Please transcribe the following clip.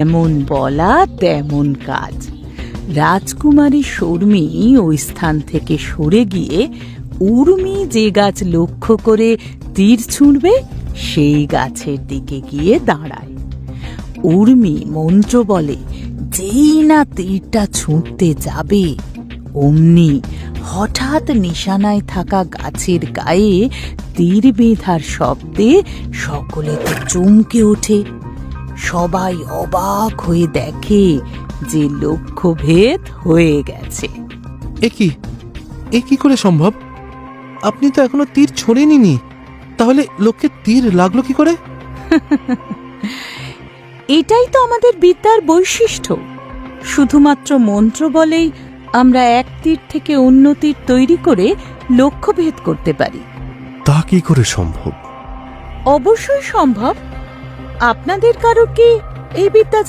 এমন বলা তেমন কাজ। রাজকুমারী শর্মী ওই স্থান থেকে সরে গিয়ে উর্মি যে গাছ লক্ষ্য করে তীর ছুঁড়বে সেই গাছের দিকে গিয়ে দাঁড়ায়। উর্মি মন্ত্র বলে, যেই না তীরটা ছুঁড়তে যাবে অমনি হঠাৎ নিশানায় থাকা গাছের গায়ে তীর বেঁধার শব্দে সকলে তো চমকে ওঠে। সবাই অবাক হয়ে দেখে যে লক্ষ্যভেদ হয়ে গেছে। এ কি করে সম্ভব? আপনি তো এখনো তীর ছোড়েননি, তাহলে লক্ষ্যে তীর লাগলো কি করে? এটাই তো আমাদের বিদ্যার বৈশিষ্ট্য। শুধুমাত্র মন্ত্র বলেই আমরা এক তীর থেকে অন্য তীর তৈরি করে লক্ষ্যভেদ করতে পারি। তা কি করে সম্ভব? অবশ্যই সম্ভব। আপনাদের কারো কি এই বিদ্যা